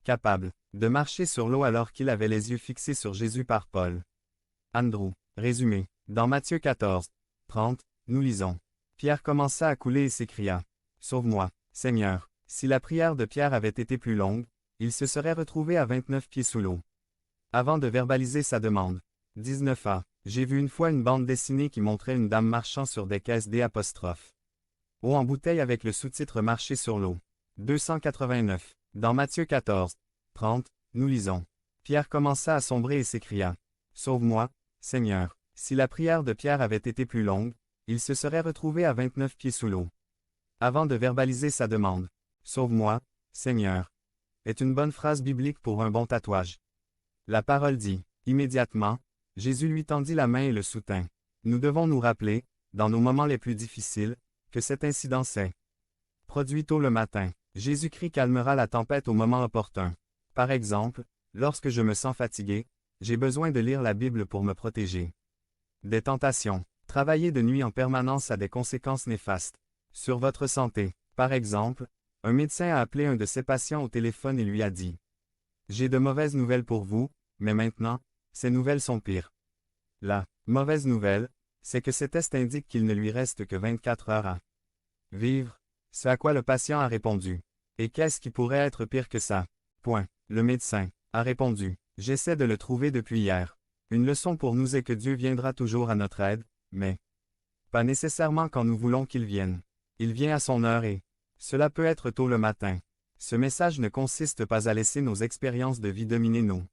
capable de marcher sur l'eau alors qu'il avait les yeux fixés sur Jésus par Paul. Andrew. Résumé. Dans Matthieu 14, 30, nous lisons. Pierre commença à couler et s'écria. Sauve-moi, Seigneur. Si la prière de Pierre avait été plus longue, il se serait retrouvé à 29 pieds sous l'eau. Avant de verbaliser sa demande. 19a. J'ai vu une fois une bande dessinée qui montrait une dame marchant sur des caisses D'. Eau en bouteille avec le sous-titre Marcher sur l'eau. 289. Dans Matthieu 14, 30, nous lisons. Pierre commença à sombrer et s'écria. Sauve-moi, Seigneur. Si la prière de Pierre avait été plus longue, il se serait retrouvé à 29 pieds sous l'eau. Avant de verbaliser sa demande. Sauve-moi, Seigneur. Est une bonne phrase biblique pour un bon tatouage. La parole dit. Immédiatement, Jésus lui tendit la main et le soutint. Nous devons nous rappeler, dans nos moments les plus difficiles, que cet incident s'est produit tôt le matin. Jésus-Christ calmera la tempête au moment opportun. Par exemple, lorsque je me sens fatigué, j'ai besoin de lire la Bible pour me protéger. Des tentations. Travailler de nuit en permanence a des conséquences néfastes sur votre santé. Par exemple, un médecin a appelé un de ses patients au téléphone et lui a dit « J'ai de mauvaises nouvelles pour vous, mais maintenant, ces nouvelles sont pires. » La mauvaise nouvelle, c'est que ces tests indiquent qu'il ne lui reste que 24 heures à vivre, ce à quoi le patient a répondu. Et qu'est-ce qui pourrait être pire que ça? Point. Le médecin a répondu. J'essaie de le trouver depuis hier. Une leçon pour nous est que Dieu viendra toujours à notre aide, mais pas nécessairement quand nous voulons qu'il vienne. Il vient à son heure et cela peut être tôt le matin. Ce message ne consiste pas à laisser nos expériences de vie dominer nos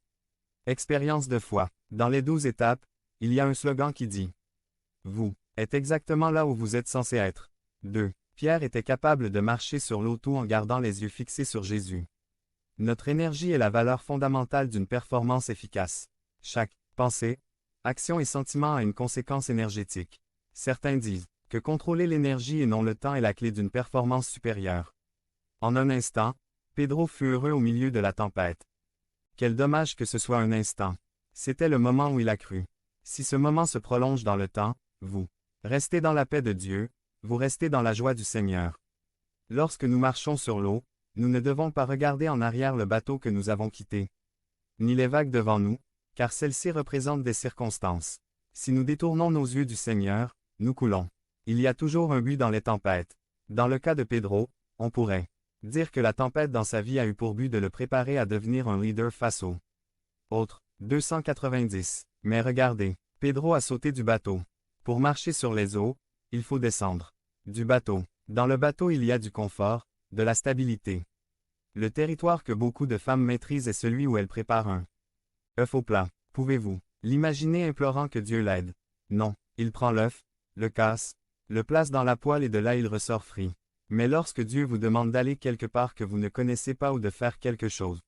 expériences de foi. Dans les 12 étapes, il y a un slogan qui dit « Vous êtes exactement là où vous êtes censé être. » 2. Pierre était capable de marcher sur l'eau tout en gardant les yeux fixés sur Jésus. Notre énergie est la valeur fondamentale d'une performance efficace. Chaque pensée, action et sentiment a une conséquence énergétique. Certains disent que contrôler l'énergie et non le temps est la clé d'une performance supérieure. En un instant, Pedro fut heureux au milieu de la tempête. Quel dommage que ce soit un instant. C'était le moment où il a cru. Si ce moment se prolonge dans le temps, vous restez dans la paix de Dieu, vous restez dans la joie du Seigneur. Lorsque nous marchons sur l'eau, nous ne devons pas regarder en arrière le bateau que nous avons quitté, ni les vagues devant nous, car celles-ci représentent des circonstances. Si nous détournons nos yeux du Seigneur, nous coulons. Il y a toujours un but dans les tempêtes. Dans le cas de Pedro, on pourrait dire que la tempête dans sa vie a eu pour but de le préparer à devenir un leader face aux autres. 290. Mais regardez, Pedro a sauté du bateau. Pour marcher sur les eaux, il faut descendre du bateau. Dans le bateau il y a du confort, de la stabilité. Le territoire que beaucoup de femmes maîtrisent est celui où elles préparent un œuf au plat. Pouvez-vous l'imaginer implorant que Dieu l'aide? Non, il prend l'œuf, le casse, le place dans la poêle et de là il ressort frit. Mais lorsque Dieu vous demande d'aller quelque part que vous ne connaissez pas ou de faire quelque chose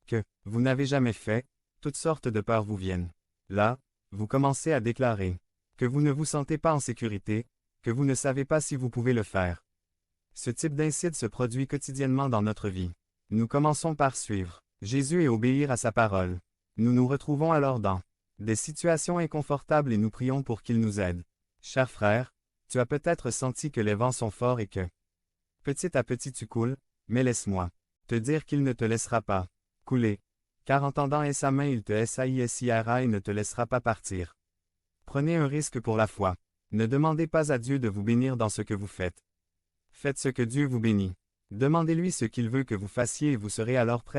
que vous n'avez jamais fait, toutes sortes de peurs vous viennent. Là, vous commencez à déclarer que vous ne vous sentez pas en sécurité, que vous ne savez pas si vous pouvez le faire. Ce type d'incide se produit quotidiennement dans notre vie. Nous commençons par suivre Jésus et obéir à sa parole. Nous nous retrouvons alors dans des situations inconfortables et nous prions pour qu'il nous aide. Cher frère, tu as peut-être senti que les vents sont forts et que petit à petit tu coules, mais laisse-moi te dire qu'il ne te laissera pas couler. Car en tendant sa main il te saisira et ne te laissera pas partir. Prenez un risque pour la foi. Ne demandez pas à Dieu de vous bénir dans ce que vous faites. Faites ce que Dieu vous bénit. Demandez-lui ce qu'il veut que vous fassiez et vous serez alors prêt